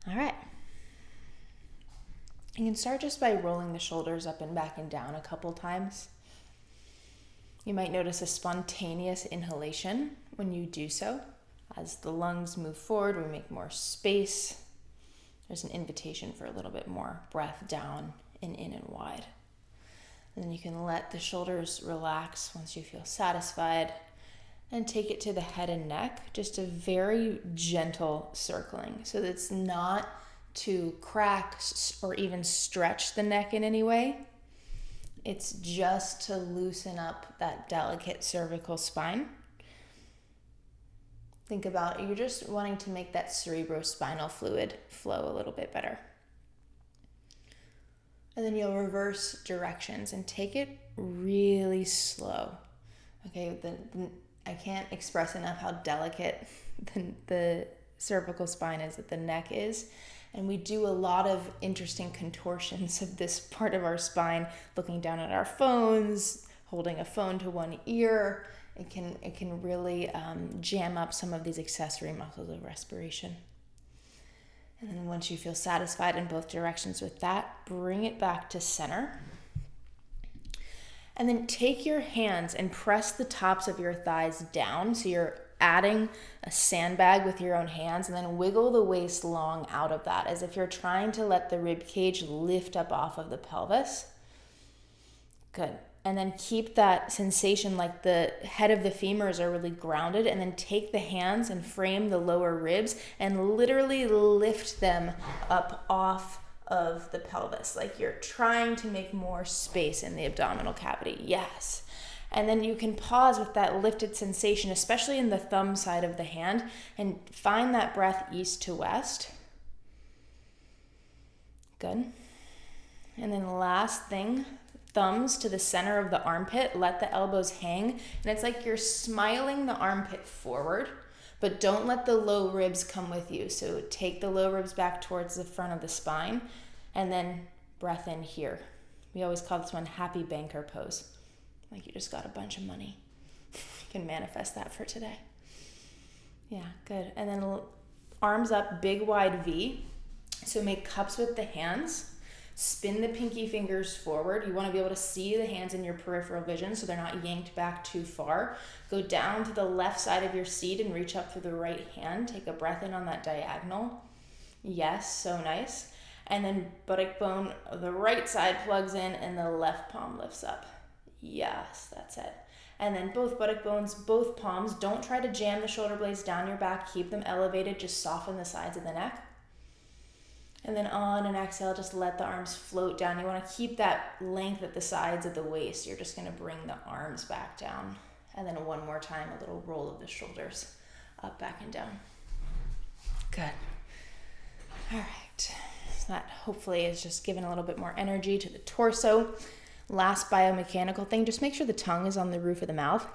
All right. You can start just by rolling the shoulders up and back and down a couple times. You might notice a spontaneous inhalation when you do so. As the lungs move forward, we make more space. There's an invitation for a little bit more breath down and in and wide. And then you can let the shoulders relax once you feel satisfied and take it to the head and neck, just a very gentle circling so that it's not to crack or even stretch the neck in any way. It's just to loosen up that delicate cervical spine. Think about it, you're just wanting to make that cerebrospinal fluid flow a little bit better. And then you'll reverse directions and take it really slow. Okay, I can't express enough how delicate the cervical spine is, that the neck is. And we do a lot of interesting contortions of this part of our spine, looking down at our phones, holding a phone to one ear. It can really jam up some of these accessory muscles of respiration. And then once you feel satisfied in both directions with that, bring it back to center. And then take your hands and press the tops of your thighs down. So you're adding a sandbag with your own hands, and then wiggle the waist long out of that as if you're trying to let the rib cage lift up off of the pelvis. Good. And then keep that sensation like the head of the femurs are really grounded, and then take the hands and frame the lower ribs and literally lift them up off of the pelvis, like you're trying to make more space in the abdominal cavity. Yes. And then you can pause with that lifted sensation, especially in the thumb side of the hand, and find that breath east to west. Good. And then last thing, thumbs to the center of the armpit, let the elbows hang, and it's like you're smiling the armpit forward, but don't let the low ribs come with you. So take the low ribs back towards the front of the spine, and then breath in here. We always call this one happy banker pose, like you just got a bunch of money. You can manifest that for today. Yeah, good. And then arms up, big wide V. So make cups with the hands. Spin the pinky fingers forward. You want to be able to see the hands in your peripheral vision so they're not yanked back too far. Go down to the left side of your seat and reach up through the right hand. Take a breath in on that diagonal. Yes, so nice. And then buttock bone, the right side plugs in and the left palm lifts up. Yes, that's it. And then both buttock bones, both palms. Don't try to jam the shoulder blades down your back. Keep them elevated. Just soften the sides of the neck. And then on an exhale, just let the arms float down. You want to keep that length at the sides of the waist. You're just going to bring the arms back down. And then one more time, a little roll of the shoulders up, back, and down. Good. All right. So that hopefully is just giving a little bit more energy to the torso. Last biomechanical thing, just make sure the tongue is on the roof of the mouth,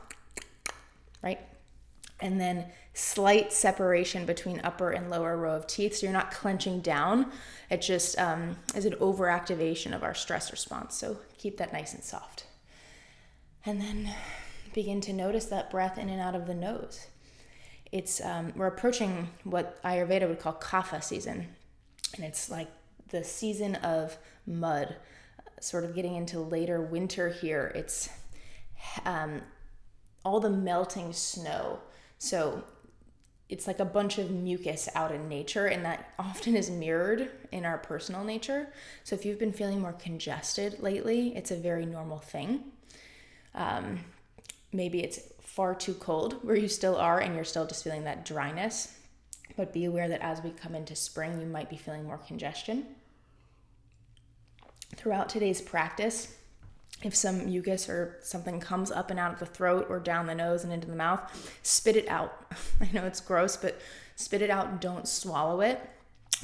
right? And then slight separation between upper and lower row of teeth, so you're not clenching down. It just is an overactivation of our stress response, so keep that nice and soft. And then begin to notice that breath in and out of the nose. It's we're approaching what Ayurveda would call kapha season, and it's like the season of mud, sort of getting into later winter here. It's all the melting snow. So it's like a bunch of mucus out in nature, and that often is mirrored in our personal nature. So if you've been feeling more congested lately, it's a very normal thing. Maybe it's far too cold where you still are and you're still just feeling that dryness. But be aware that as we come into spring, you might be feeling more congestion. Throughout today's practice, if some mucus or something comes up and out of the throat or down the nose and into the mouth, spit it out. I know it's gross, but spit it out and don't swallow it,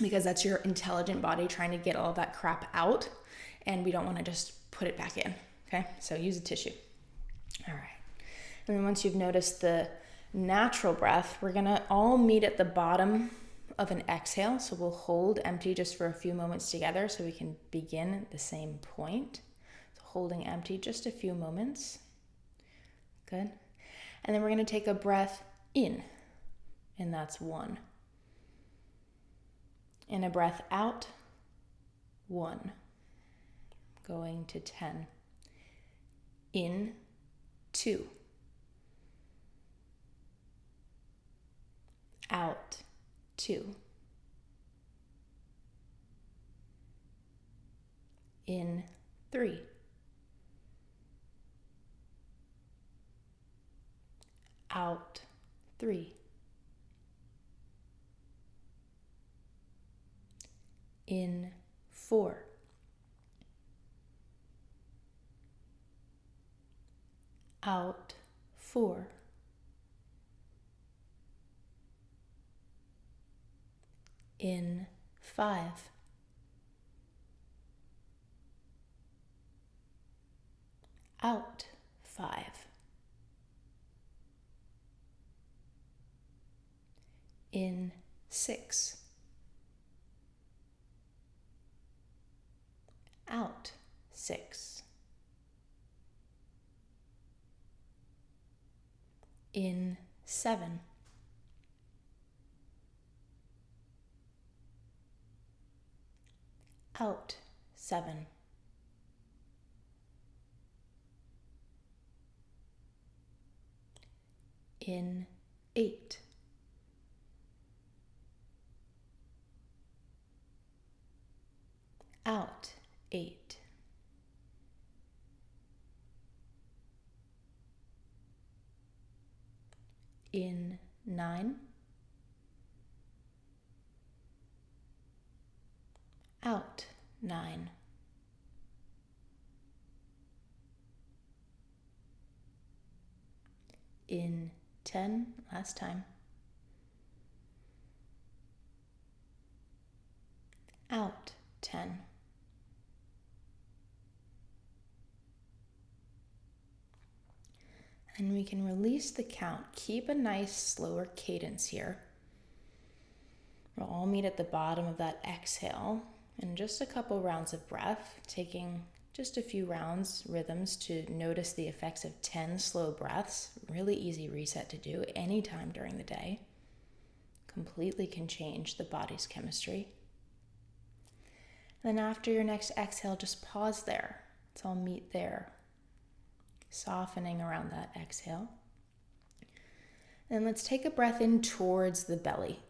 because that's your intelligent body trying to get all of that crap out, and we don't want to just put it back in, okay? So use a tissue. All right. And then once you've noticed the natural breath, we're going to all meet at the bottom of an exhale. So we'll hold empty just for a few moments together so we can begin at the same point. So holding empty just a few moments. Good. And then we're going to take a breath in, and that's 1. And a breath out. 1. Going to 10. In. 2. Out. 2. In. 3. Out. 3. In. 4. Out. 4. In. 5. Out. 5. In. 6. Out. 6. In. 7. Out. 7. In. 8. Out. 8. In. 9. Out. 9. In. 10. Last time. Out. 10. And we can release the count. Keep a nice slower cadence here. We'll all meet at the bottom of that exhale in just a couple rounds of breath, taking just a few rounds, rhythms to notice the effects of 10 slow breaths. Really easy reset to do anytime during the day. Completely can change the body's chemistry. Then after your next exhale, just pause there. Let's all meet there. Softening around that exhale. And let's take a breath in towards the belly.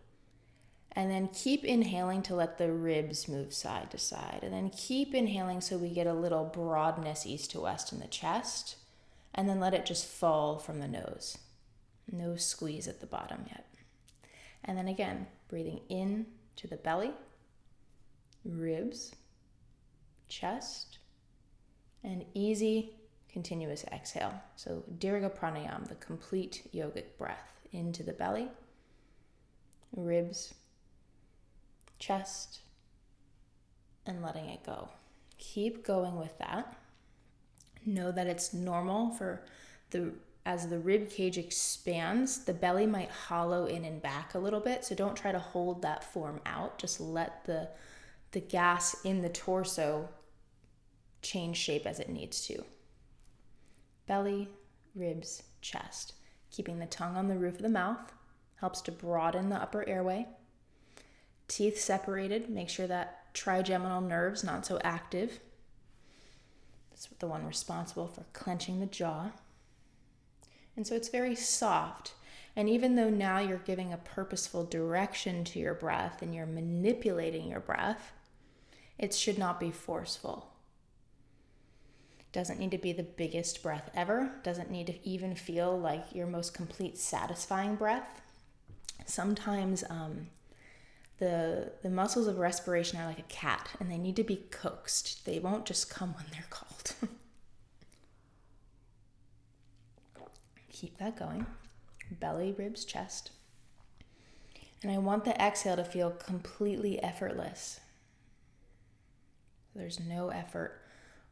And then keep inhaling to let the ribs move side to side. And then keep inhaling so we get a little broadness east to west in the chest. And then let it just fall from the nose. No squeeze at the bottom yet. And then again, breathing in to the belly, ribs, chest, and easy continuous exhale. So Dirga Pranayama, the complete yogic breath into the belly, ribs, chest, and letting it go. Keep going with that. Know that it's normal as the rib cage expands, the belly might hollow in and back a little bit. So don't try to hold that form out. Just let the gas in the torso change shape as it needs to. Belly, ribs, chest. Keeping the tongue on the roof of the mouth helps to broaden the upper airway. Teeth separated, make sure that trigeminal nerve's not so active. That's the one responsible for clenching the jaw. And so it's very soft. And even though now you're giving a purposeful direction to your breath and you're manipulating your breath, it should not be forceful. Doesn't need to be the biggest breath ever. Doesn't need to even feel like your most complete satisfying breath. Sometimes the muscles of respiration are like a cat and they need to be coaxed. They won't just come when they're called. Keep that going. Belly, ribs, chest. And I want the exhale to feel completely effortless. There's no effort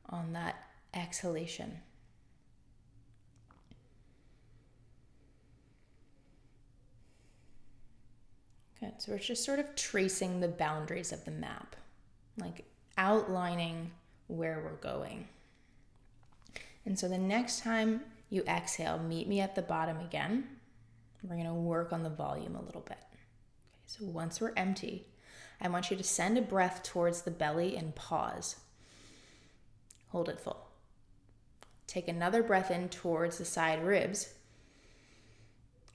on that exhalation. Good. So we're just sort of tracing the boundaries of the map, like outlining where we're going. And so the next time you exhale, meet me at the bottom again. We're going to work on the volume a little bit. Okay, so once we're empty, I want you to send a breath towards the belly and pause. Hold it full. Take another breath in towards the side ribs.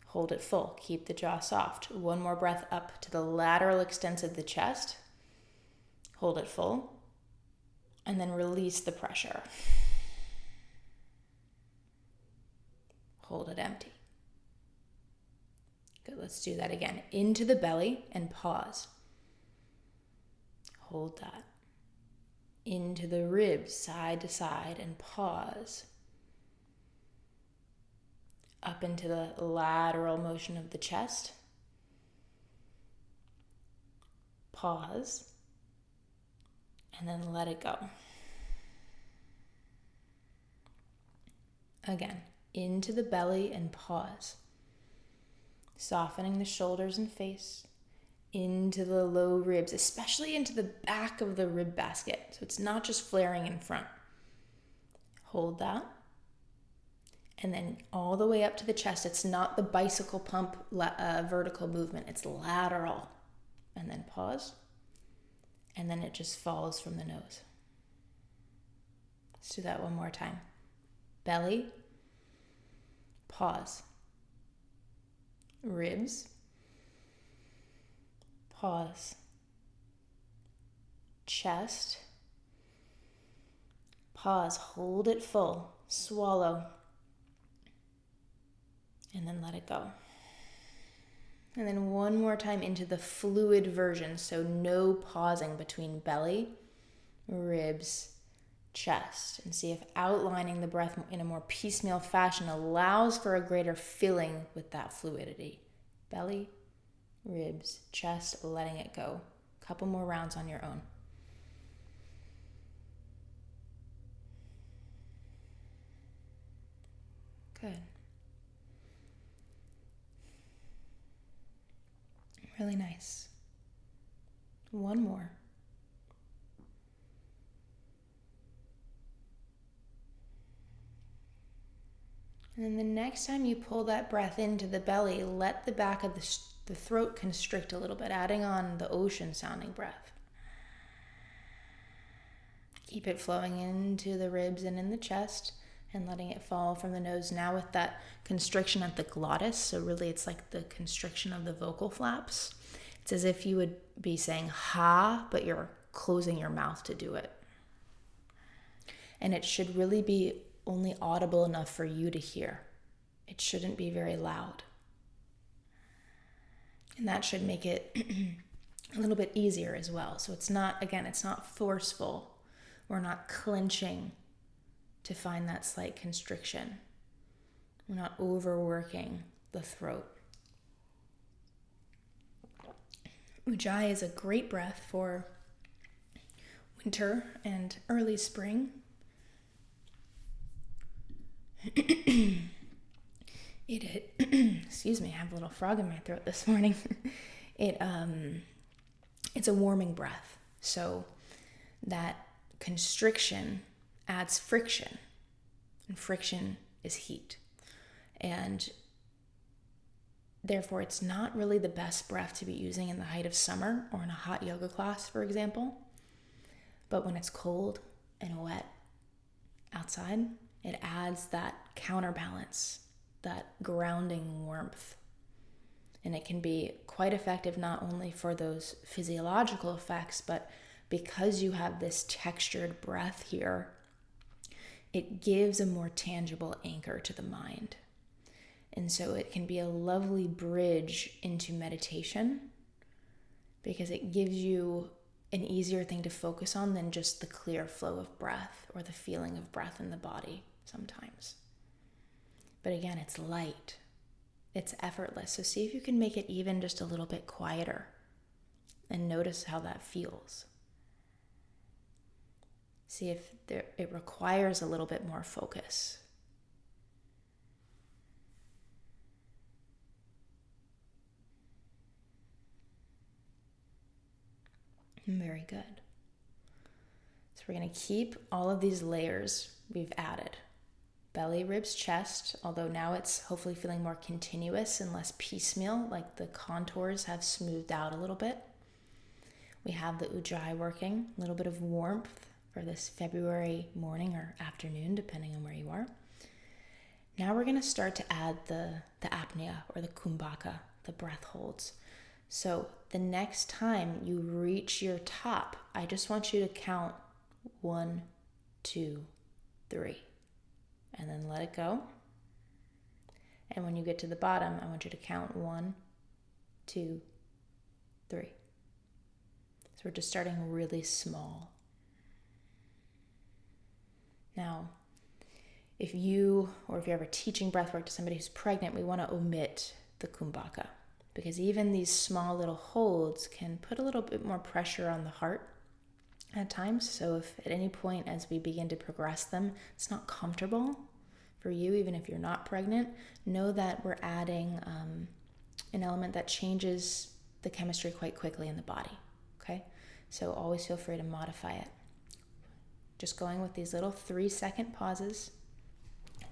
Hold it full. Keep the jaw soft. One more breath up to the lateral extents of the chest. Hold it full. And then release the pressure. Hold it empty. Good, let's do that again. Into the belly and pause. Hold that. Into the ribs, side to side, and pause. Up into the lateral motion of the chest. Pause. And then let it go. Again, into the belly and pause. Softening the shoulders and face. Into the low ribs, especially into the back of the rib basket. So it's not just flaring in front. Hold that. And then all the way up to the chest. It's not the bicycle pump vertical movement. It's lateral. And then pause. And then it just falls from the nose. Let's do that one more time. Belly. Pause. Ribs. Pause. Chest. Pause. Hold it full. Swallow. And then let it go. And then one more time into the fluid version. So no pausing between belly, ribs, chest. And see if outlining the breath in a more piecemeal fashion allows for a greater filling with that fluidity. Belly, ribs, chest, letting it go. A couple more rounds on your own. Good. Really nice. One more. And then the next time you pull that breath into the belly, let the back of the throat constrict a little bit, adding on the ocean sounding breath. Keep it flowing into the ribs and in the chest and letting it fall from the nose now with that constriction at the glottis. So really it's like the constriction of the vocal flaps. It's as if you would be saying ha, but you're closing your mouth to do it. And it should really be only audible enough for you to hear. It shouldn't be very loud. And that should make it a little bit easier as well. So it's not forceful. We're not clenching to find that slight constriction. We're not overworking the throat. Ujjayi is a great breath for winter and early spring. Excuse me, I have a little frog in my throat this morning. It's a warming breath. So that constriction adds friction, and friction is heat. And therefore, it's not really the best breath to be using in the height of summer or in a hot yoga class, for example. But when it's cold and wet outside, it adds that counterbalance, that grounding warmth. And it can be quite effective not only for those physiological effects, but because you have this textured breath here, it gives a more tangible anchor to the mind. And so it can be a lovely bridge into meditation because it gives you an easier thing to focus on than just the clear flow of breath or the feeling of breath in the body sometimes. But again, it's light. It's effortless. So see if you can make it even just a little bit quieter and notice how that feels. See if it requires a little bit more focus. Very good. So we're going to keep all of these layers we've added. Belly, ribs, chest, although now it's hopefully feeling more continuous and less piecemeal, like the contours have smoothed out a little bit. We have the ujjayi working, a little bit of warmth for this February morning or afternoon, depending on where you are. Now we're going to start to add the apnea or the kumbhaka, the breath holds. So the next time you reach your top, I just want you to count 1, 2, 3, and then let it go. And when you get to the bottom, I want you to count 1, 2, 3. So we're just starting really small. Now, if you're ever teaching breathwork to somebody who's pregnant, we want to omit the kumbhaka, because even these small little holds can put a little bit more pressure on the heart at times. So if at any point as we begin to progress them, it's not comfortable for you, even if you're not pregnant, know that we're adding an element that changes the chemistry quite quickly in the body, okay? So always feel free to modify it. Just going with these little 3-second pauses,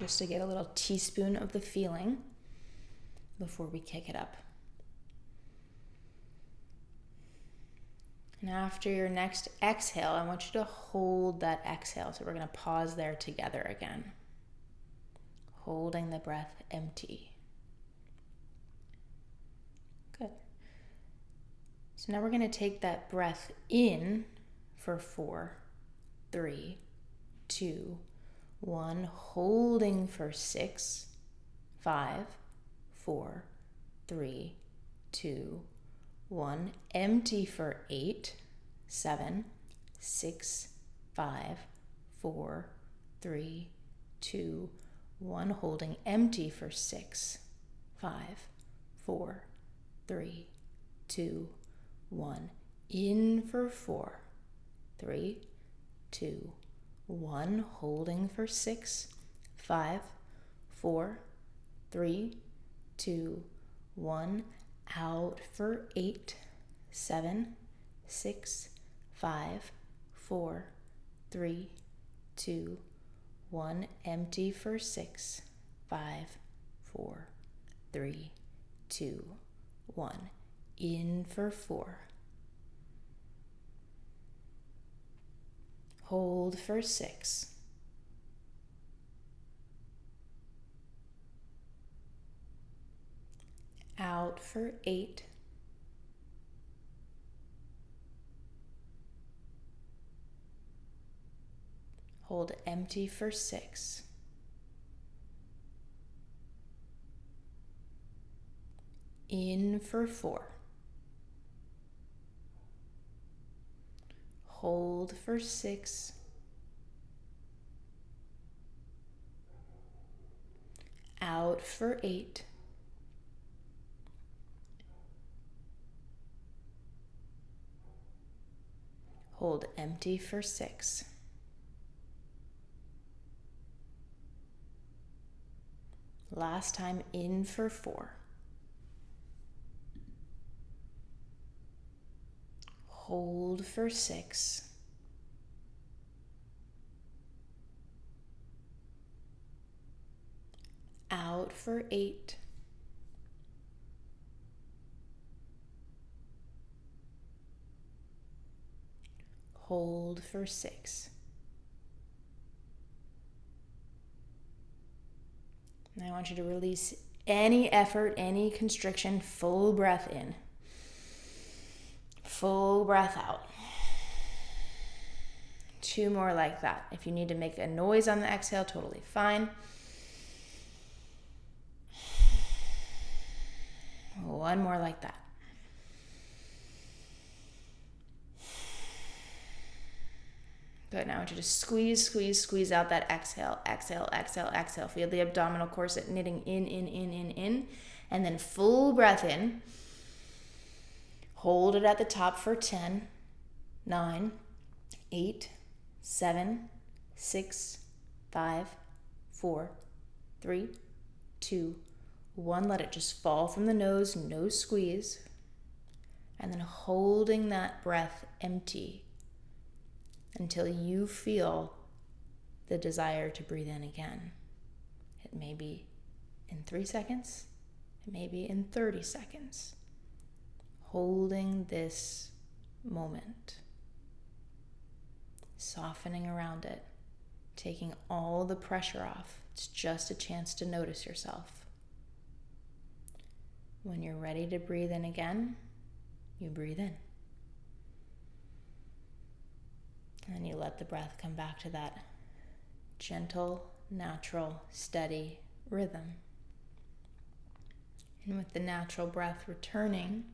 just to get a little teaspoon of the feeling before we kick it up. And after your next exhale, I want you to hold that exhale. So we're going to pause there together again. Holding the breath empty. Good. So now we're going to take that breath in for 4, 3, 2, 1. Holding for 6, 5, 4, 3, 2, 1. Empty for 8, 7, 6, 5, 4, 3, 2, 1. Holding empty for 6, 5, 4, 3, 2, 1. In for 4, 3, 2, 1. Holding for 6, 5, 4, 3, 2, 1. Out for 8, 7, 6, 5, 4, 3, 2, 1. Empty for 6, 5, 4, 3, 2, 1. In for 4. Hold for 6. Out for 8. Hold empty for 6. In for 4. Hold for 6. Out for 8. Hold empty for 6. Last time, in for 4. Hold for 6. Out for 8. Hold for 6. Now I want you to release any effort, any constriction, full breath in. Full breath out. 2 more like that. If you need to make a noise on the exhale, totally fine. 1 more like that. Good. Now I want you to squeeze, squeeze, squeeze out that exhale. Exhale, exhale, exhale. Feel the abdominal corset knitting in. And then full breath in. Hold it at the top for 10, 9, 8, 7, 6, 5, 4, 3, 2, 1. Let it just fall from the nose, no squeeze. And then holding that breath empty until you feel the desire to breathe in again. It may be in 3 seconds, it may be in 30 seconds. Holding this moment. Softening around it, taking all the pressure off. It's just a chance to notice yourself. When you're ready to breathe in again, you breathe in. And you let the breath come back to that gentle, natural, steady rhythm. And with the natural breath returning,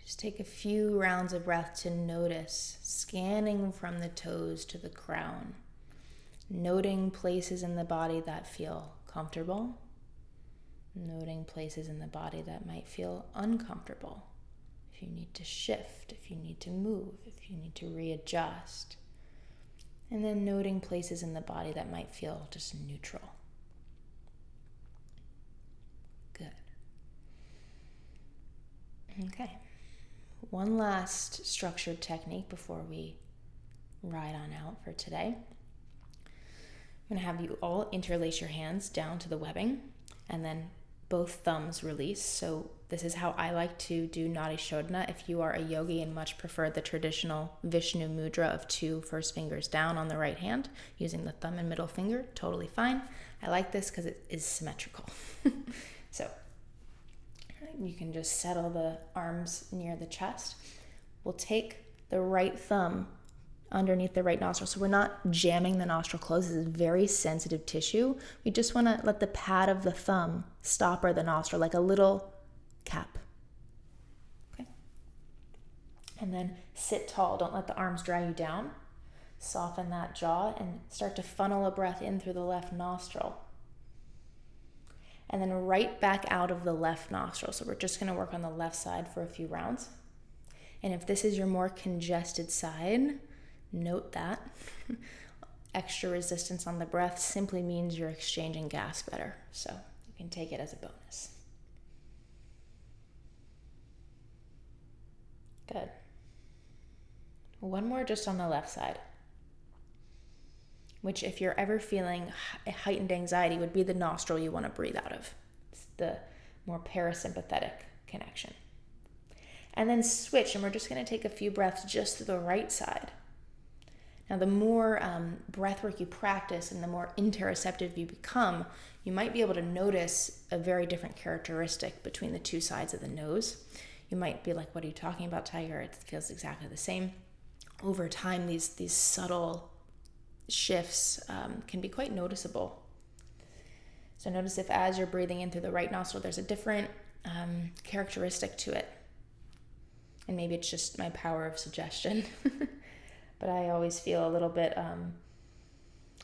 just take a few rounds of breath to notice, scanning from the toes to the crown, noting places in the body that feel comfortable, noting places in the body that might feel uncomfortable. If you need to shift, if you need to move, if you need to readjust. And then noting places in the body that might feel just neutral. Good. Okay. One last structured technique before we ride on out for today. I'm going to have you all interlace your hands down to the webbing and then both thumbs release. So this is how I like to do Nadi Shodhana. If you are a yogi and much prefer the traditional Vishnu mudra of 2 first fingers down on the right hand, using the thumb and middle finger, totally fine. I like this because it is symmetrical. So you can just settle the arms near the chest. We'll take the right thumb underneath the right nostril. So we're not jamming the nostril closed. This is very sensitive tissue. We just want to let the pad of the thumb stopper the nostril like a little cap. Okay. And then sit tall. Don't let the arms drag you down. Soften that jaw and start to funnel a breath in through the left nostril. And then right back out of the left nostril. So we're just going to work on the left side for a few rounds. And if this is your more congested side, note that. Extra resistance on the breath simply means you're exchanging gas better. So you can take it as a bonus. Good. One more just on the left side, which if you're ever feeling heightened anxiety would be the nostril you want to breathe out of. It's the more parasympathetic connection. And then switch, and we're just going to take a few breaths just to the right side. Now, the more breath work you practice and the more interoceptive you become, you might be able to notice a very different characteristic between the two sides of the nose. You might be like, what are you talking about, Tiger? It feels exactly the same. Over time, these subtle shifts can be quite noticeable. So notice if as you're breathing in through the right nostril, there's a different characteristic to it. And maybe it's just my power of suggestion. But I always feel a little bit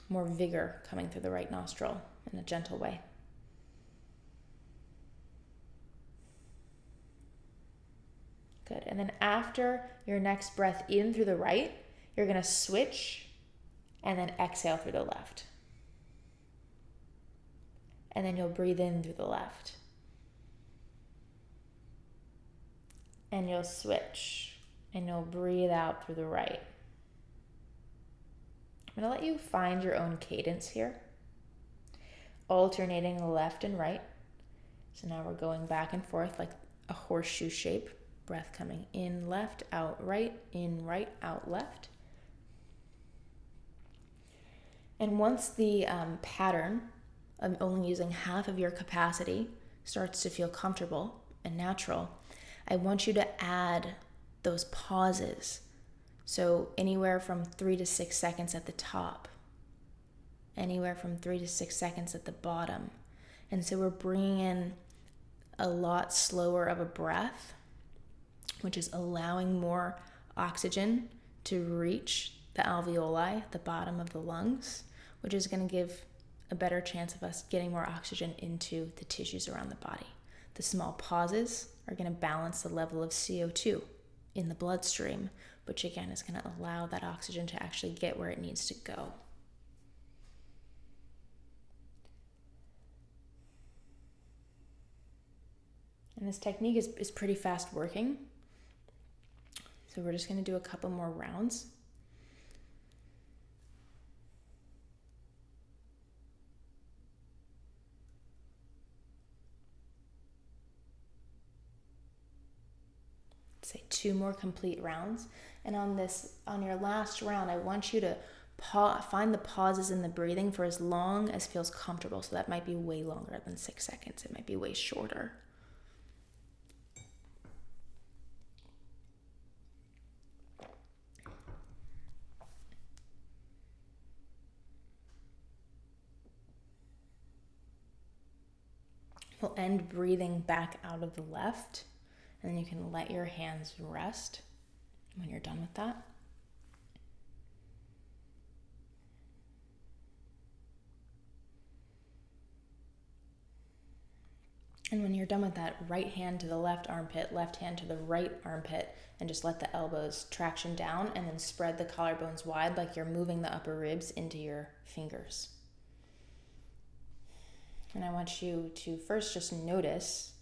more vigor coming through the right nostril in a gentle way. Good. And then after your next breath in through the right, you're going to switch and then exhale through the left. And then you'll breathe in through the left. And you'll switch and you'll breathe out through the right. I'm going to let you find your own cadence here, alternating left and right. So now we're going back and forth like a horseshoe shape. Breath coming in left, out right, in right, out left. And once the pattern of only using half of your capacity starts to feel comfortable and natural, I want you to add those pauses. So anywhere from 3 to 6 seconds at the top, anywhere from 3 to 6 seconds at the bottom. And so we're bringing in a lot slower of a breath, which is allowing more oxygen to reach the alveoli, the bottom of the lungs, which is going to give a better chance of us getting more oxygen into the tissues around the body. The small pauses are going to balance the level of CO2 in the bloodstream, which again is going to allow that oxygen to actually get where it needs to go. And this technique is pretty fast working. So we're just going to do a couple more rounds. Say 2. 2 more complete rounds. And on your last round, I want you to find the pauses in the breathing for as long as feels comfortable. So that might be way longer than 6 seconds. It might be way shorter. We'll end breathing back out of the left, and then you can let your hands rest when you're done with that. And when you're done with that, right hand to the left armpit, left hand to the right armpit, and just let the elbows traction down, and then spread the collarbones wide like you're moving the upper ribs into your fingers. And I want you to first just notice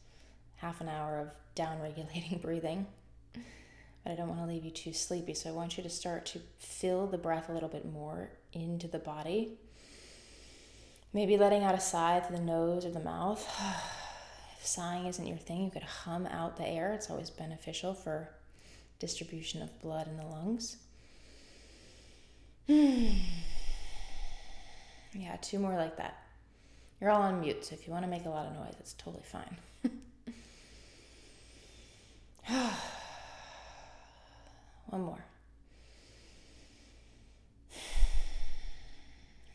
half an hour of down-regulating breathing, but I don't want to leave you too sleepy, so I want you to start to feel the breath a little bit more into the body. Maybe letting out a sigh through the nose or the mouth. If sighing isn't your thing, you could hum out the air. It's always beneficial for distribution of blood in the lungs. Yeah, 2 more like that. You're all on mute, so if you want to make a lot of noise, it's totally fine. One more.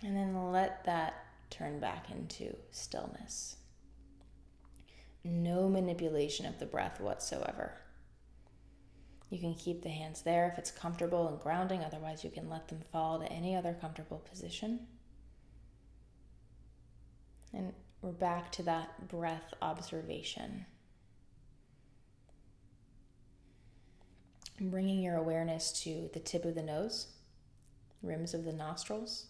And then let that turn back into stillness. No manipulation of the breath whatsoever. You can keep the hands there if it's comfortable and grounding, otherwise you can let them fall to any other comfortable position. And we're back to that breath observation. Bringing your awareness to the tip of the nose, rims of the nostrils,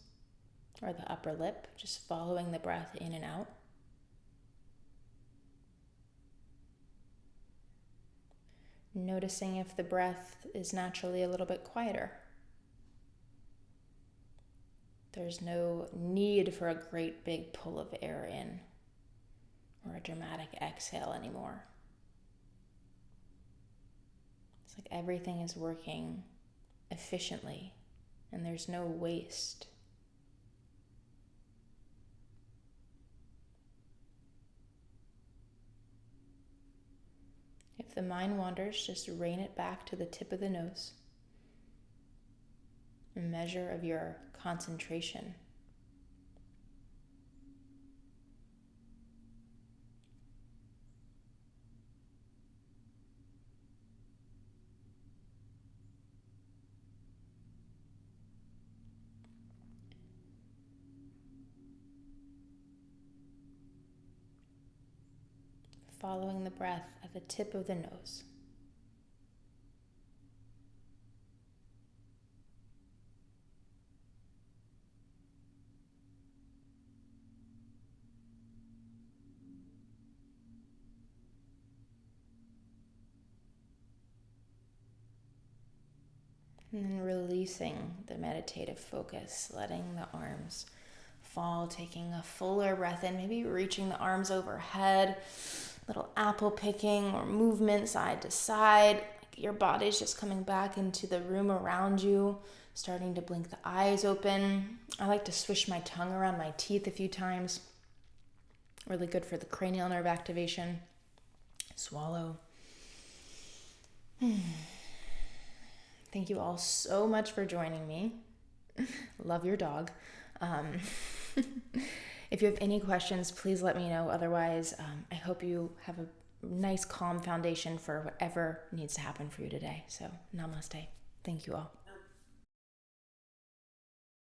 or the upper lip, just following the breath in and out. Noticing if the breath is naturally a little bit quieter. There's no need for a great big pull of air in or a dramatic exhale anymore. It's like everything is working efficiently and there's no waste. If the mind wanders, just rein it back to the tip of the nose. A measure of your concentration. Following the breath at the tip of the nose. And then releasing the meditative focus, letting the arms fall, taking a fuller breath in, maybe reaching the arms overhead, little apple picking or movement side to side. Your body's just coming back into the room around you, starting to blink the eyes open. I like to swish my tongue around my teeth a few times. Really good for the cranial nerve activation. Swallow. Thank you all so much for joining me. Love your dog. If you have any questions, please let me know. Otherwise, I hope you have a nice, calm foundation for whatever needs to happen for you today. So, namaste. Thank you all.